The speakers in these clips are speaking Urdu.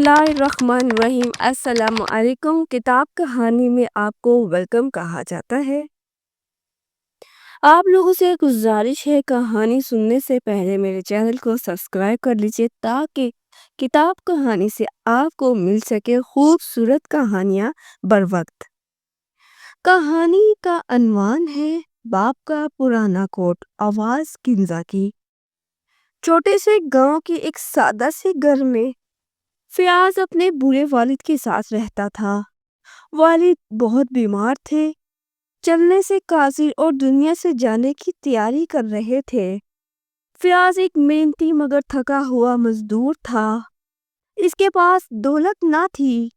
اللہ الرحمن الرحیم۔ السلام علیکم۔ کتاب کہانی میں آپ کو ویلکم کہا جاتا ہے۔ آپ لوگوں سے گزارش ہے، کہانی سننے سے پہلے میرے چینل کو سبسکرائب کر لیجئے تاکہ کتاب کہانی سے آپ کو مل سکے خوبصورت کہانیاں بروقت۔ کہانی کا عنوان ہے باپ کا پرانا کوٹ۔ آواز کنزا کی۔ چھوٹے سے گاؤں کے ایک سادہ سے گھر میں فیاض اپنے بوڑھے والد کے ساتھ رہتا تھا۔ والد بہت بیمار تھے، چلنے سے قاصر اور دنیا سے جانے کی تیاری کر رہے تھے۔ فیاض ایک محنتی مگر تھکا ہوا مزدور تھا۔ اس کے پاس دولت نہ تھی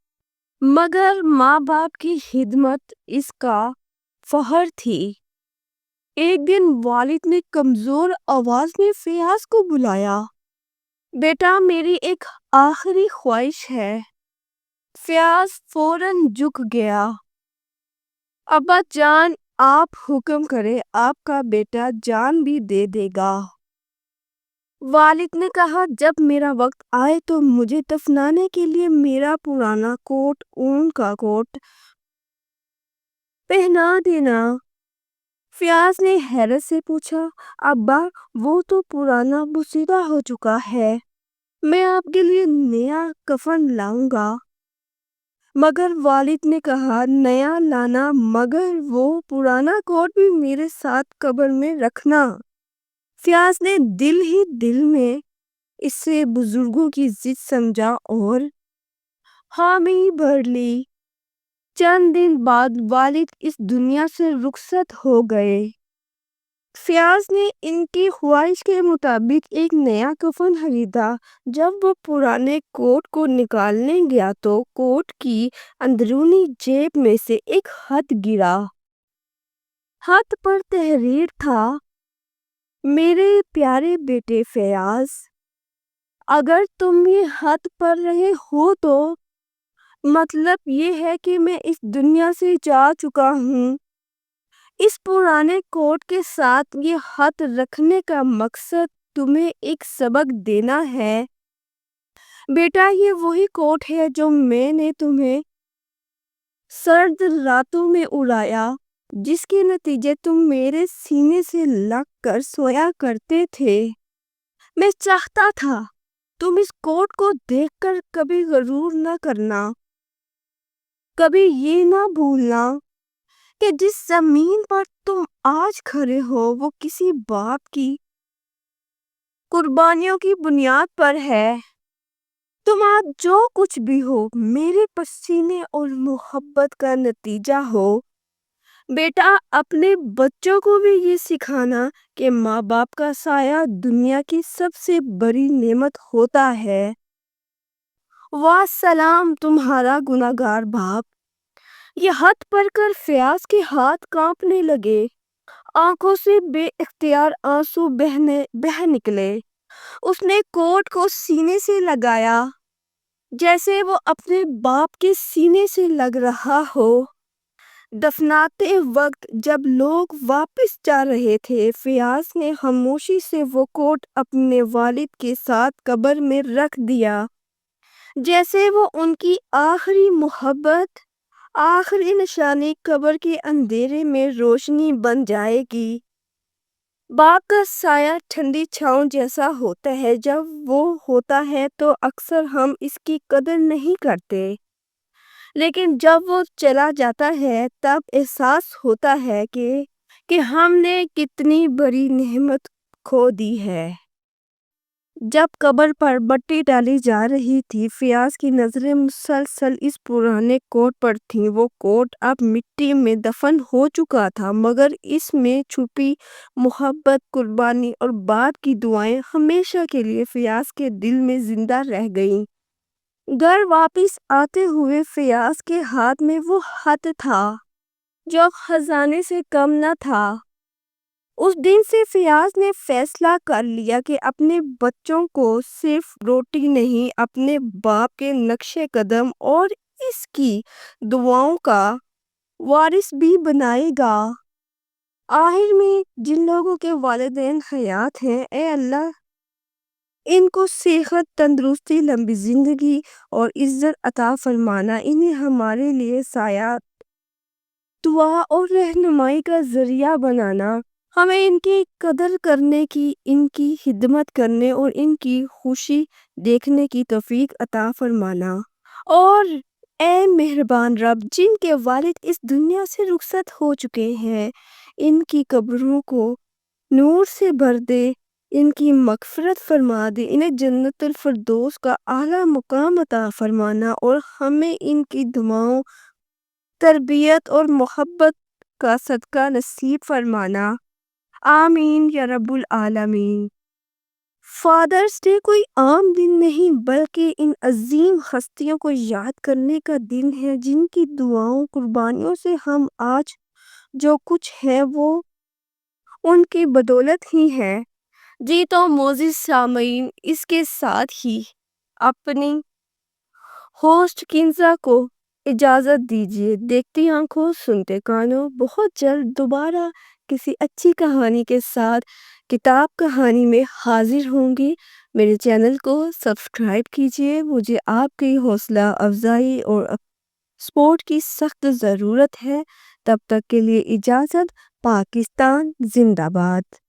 مگر ماں باپ کی خدمت اس کا فخر تھی۔ ایک دن والد نے کمزور آواز میں فیاض کو بلایا۔ بیٹا، میری ایک آخری خواہش ہے۔ فیاض فوراً جھک گیا۔ ابا جان، آپ حکم کریں، آپ کا بیٹا جان بھی دے دے گا۔ والد نے کہا، جب میرا وقت آئے تو مجھے دفنانے کے لیے میرا پرانا کوٹ، اون کا کوٹ پہنا دینا۔ فیاض نے حیرت سے پوچھا، ابا وہ تو پرانا بوسیدہ ہو چکا ہے، میں آپ کے لیے نیا کفن لاؤں گا۔ مگر والد نے کہا، نیا لانا مگر وہ پرانا کوٹ بھی میرے ساتھ قبر میں رکھنا۔ فیاض نے دل ہی دل میں اس سے بزرگوں کی ضد سمجھا اور حامی بھر لی۔ چند دن بعد والد اس دنیا سے رخصت ہو گئے۔ فیاض نے ان کی خواہش کے مطابق ایک نیا کفن خریدا۔ جب وہ پرانے کوٹ کو نکالنے گیا تو کوٹ کی اندرونی جیب میں سے ایک خط گرا۔ خط پر تحریر تھا، میرے پیارے بیٹے فیاض، اگر تم یہ خط پڑھ رہے ہو تو مطلب یہ ہے کہ میں اس دنیا سے جا چکا ہوں۔ اس پرانے کوٹ کے ساتھ یہ خط رکھنے کا مقصد تمہیں ایک سبق دینا ہے۔ بیٹا، یہ وہی کوٹ ہے جو میں نے تمہیں سرد راتوں میں اڑایا، جس کے نتیجے تم میرے سینے سے لگ کر سویا کرتے تھے۔ میں چاہتا تھا تم اس کوٹ کو دیکھ کر کبھی غرور نہ کرنا، کبھی یہ نہ بھولنا کہ جس زمین پر تم آج کھڑے ہو وہ کسی باپ کی قربانیوں کی بنیاد پر ہے۔ تم آج جو کچھ بھی ہو میرے پسینے اور محبت کا نتیجہ ہو۔ بیٹا، اپنے بچوں کو بھی یہ سکھانا کہ ماں باپ کا سایہ دنیا کی سب سے بڑی نعمت ہوتا ہے۔ وسلام، تمہارا گنہگار باپ۔ یہ خط پڑھ کر فیاض کے ہاتھ کانپنے لگے، آنکھوں سے بے اختیار آنسو بہہ نکلے۔ اس نے کوٹ کو سینے سے لگایا جیسے وہ اپنے باپ کے سینے سے لگ رہا ہو۔ دفناتے وقت جب لوگ واپس جا رہے تھے، فیاض نے خاموشی سے وہ کوٹ اپنے والد کے ساتھ قبر میں رکھ دیا، جیسے وہ ان کی آخری محبت، آخری نشانی قبر کے اندھیرے میں روشنی بن جائے گی۔ باپ کا سایہ ٹھنڈی چھاؤں جیسا ہوتا ہے، جب وہ ہوتا ہے تو اکثر ہم اس کی قدر نہیں کرتے، لیکن جب وہ چلا جاتا ہے تب احساس ہوتا ہے کہ ہم نے کتنی بڑی نعمت کھو دی ہے۔ جب قبر پر مٹی ڈالی جا رہی تھی، فیاض کی نظریں مسلسل اس پرانے کوٹ پر تھیں۔ وہ کوٹ اب مٹی میں دفن ہو چکا تھا مگر اس میں چھپی محبت، قربانی اور باپ کی دعائیں ہمیشہ کے لیے فیاض کے دل میں زندہ رہ گئیں۔ گھر واپس آتے ہوئے فیاض کے ہاتھ میں وہ خط تھا جو خزانے سے کم نہ تھا۔ اس دن سے فیاض نے فیصلہ کر لیا کہ اپنے بچوں کو صرف روٹی نہیں، اپنے باپ کے نقش قدم اور اس کی دعاؤں کا وارث بھی بنائے گا۔ آخر میں جن لوگوں کے والدین حیات ہیں، اے اللہ ان کو صحت، تندرستی، لمبی زندگی اور عزت عطا فرمانا، انہیں ہمارے لیے سایہ، دعا اور رہنمائی کا ذریعہ بنانا۔ ہمیں ان کی قدر کرنے کی، ان کی خدمت کرنے اور ان کی خوشی دیکھنے کی توفیق عطا فرمانا۔ اور اے مہربان رب، جن کے والد اس دنیا سے رخصت ہو چکے ہیں، ان کی قبروں کو نور سے بھر دے، ان کی مغفرت فرما دے، انہیں جنت الفردوس کا اعلیٰ مقام عطا فرمانا، اور ہمیں ان کی دعاؤں، تربیت اور محبت کا صدقہ نصیب فرمانا۔ آمین یا رب العالمین۔ فادرز ڈے کوئی عام دن نہیں، بلکہ ان عظیم ہستیوں کو یاد کرنے کا دن ہے، جن کی دعاؤں، قربانیوں سے ہم آج جو کچھ ہے وہ ان کی بدولت ہی ہے۔ جی تو معزز سامعین، اس کے ساتھ ہی اپنی ہوسٹ کنزا کو اجازت دیجیے۔ دیکھتی آنکھوں، سنتے کانوں، بہت جلد دوبارہ کسی اچھی کہانی کے ساتھ کتاب کہانی میں حاضر ہوں گی۔ میرے چینل کو سبسکرائب کیجیے، مجھے آپ کی حوصلہ افزائی اور سپورٹ کی سخت ضرورت ہے۔ تب تک کے لیے اجازت۔ پاکستان زندہ باد۔